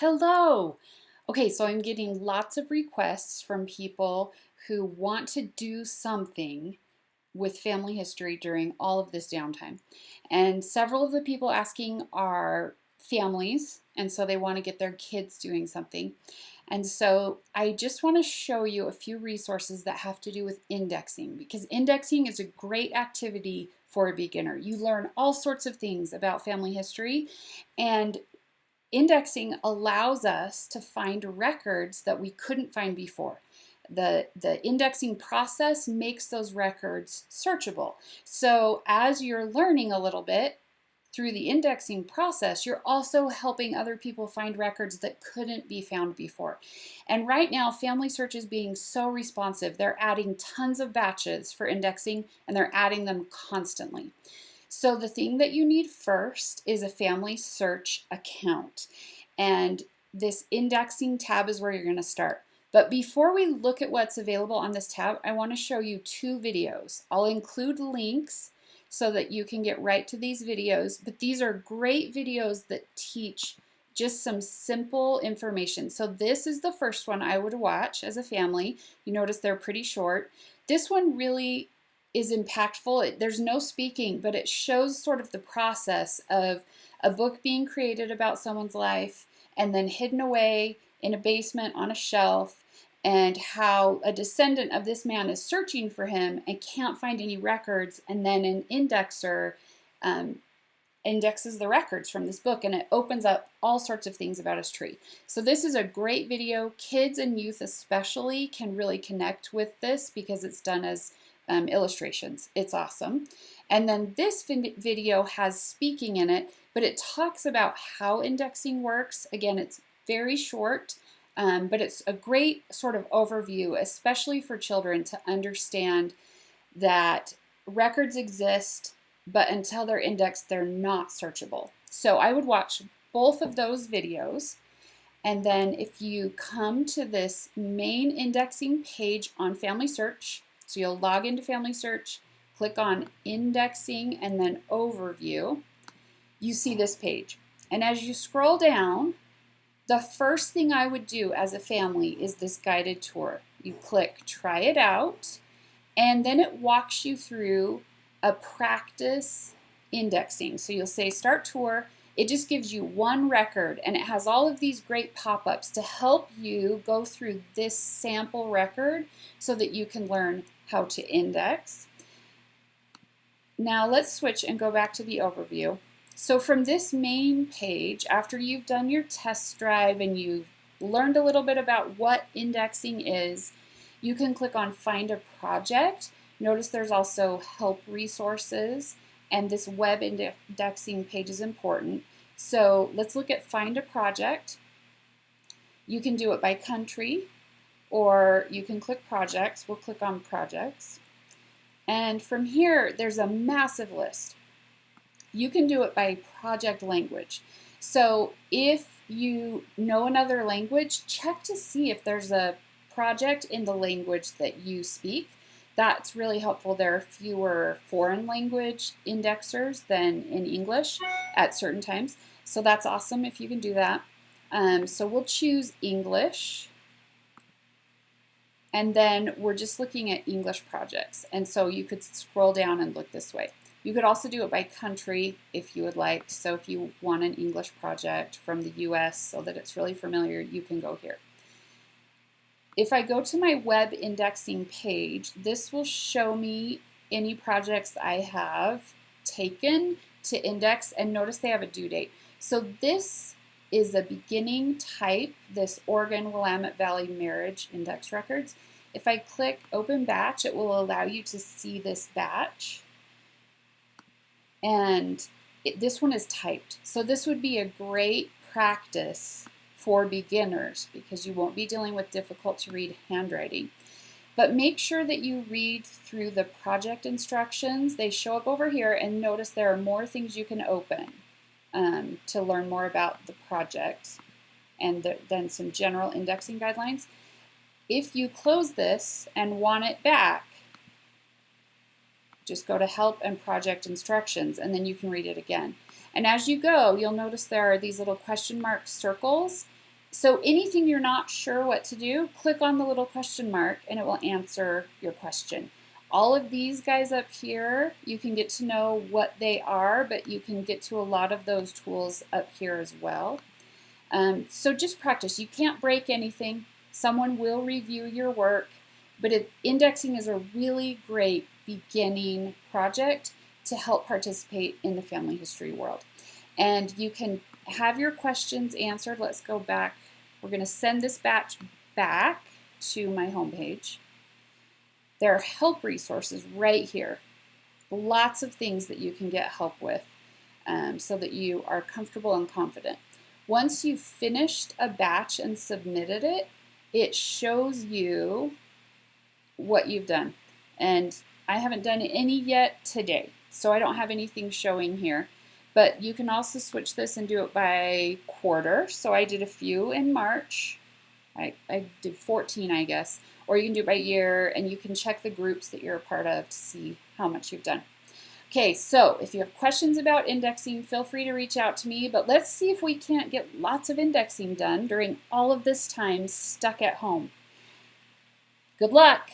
Hello. Okay, so I'm getting lots of requests from people who want to do something with family history during all of this downtime. And several of the people asking are families, and so they want to get their kids doing something. And so I just want to show you a few resources that have to do with indexing, because indexing is a great activity for a beginner. You learn all sorts of things about family history, and indexing allows us to find records that we couldn't find before. The indexing process makes those records searchable. So as you're learning a little bit through the indexing process, you're also helping other people find records that couldn't be found before. And right now, Family Search is being so responsive. They're adding tons of batches for indexing, and they're adding them constantly. So the thing that you need first is a Family Search account. And this indexing tab is where you're going to start. But before we look at what's available on this tab, I want to show you two videos. I'll include links so that you can get right to these videos, but these are great videos that teach just some simple information. So this is the first one I would watch as a family. You notice they're pretty short. This one really is impactful. There's no speaking, but it shows sort of the process of a book being created about someone's life and then hidden away in a basement on a shelf, and how a descendant of this man is searching for him and can't find any records, and then an indexer indexes the records from this book, and it opens up all sorts of things about his tree. So this is a great video. Kids and youth especially can really connect with this because it's done as illustrations. It's awesome. And then this video has speaking in it, but it talks about how indexing works. Again, it's very short, but it's a great sort of overview, especially for children, to understand that records exist, but until they're indexed, they're not searchable. So I would watch both of those videos. And then if you come to this main indexing page on Family Search, so you'll log into Family Search, click on Indexing, and then Overview, you see this page. And as you scroll down, the first thing I would do as a family is this guided tour. You click Try It Out, and then it walks you through a practice indexing. So you'll say Start Tour. It just gives you one record, and it has all of these great pop-ups to help you go through this sample record so that you can learn how to index. Now let's switch and go back to the overview. So from this main page, after you've done your test drive and you've learned a little bit about what indexing is, you can click on Find a Project. Notice there's also help resources, and this web indexing page is important. So let's look at Find a Project. You can do it by country, or you can click Projects. We'll click on Projects. And from here, there's a massive list. You can do it by project language. So if you know another language, check to see if there's a project in the language that you speak. That's really helpful. There are fewer foreign language indexers than in English at certain times. So that's awesome if you can do that. So we'll choose English. And then we're just looking at English projects. And so you could scroll down and look this way. You could also do it by country if you would like. So if you want an English project from the US so that it's really familiar, you can go here. If I go to my web indexing page, this will show me any projects I have taken to index, and notice they have a due date. So this is a beginning type, this Oregon Willamette Valley marriage index records. If I click Open Batch, it will allow you to see this batch. And this one is typed. So this would be a great practice for beginners because you won't be dealing with difficult to read handwriting. But make sure that you read through the project instructions. They show up over here, and notice there are more things you can open to learn more about the project, and then some general indexing guidelines. If you close this and want it back, just go to Help and Project Instructions, and then you can read it again. And as you go, you'll notice there are these little question mark circles, So anything you're not sure what to do, click on the little question mark and it will answer your question. All of these guys up here, you can get to know what they are, but you can get to a lot of those tools up here as well. So just practice. You can't break anything. Someone will review your work, but indexing is a really great beginning project to help participate in the family history world. And you can have your questions answered. Let's go back. We're going to send this batch back to my homepage. There are help resources right here. Lots of things that you can get help with so that you are comfortable and confident. Once you've finished a batch and submitted it, it shows you what you've done. And I haven't done any yet today, so I don't have anything showing here. But you can also switch this and do it by quarter. So I did a few in March. I did 14, I guess. Or you can do it by year, and you can check the groups that you're a part of to see how much you've done. Okay, so if you have questions about indexing, feel free to reach out to me, but let's see if we can't get lots of indexing done during all of this time stuck at home. Good luck!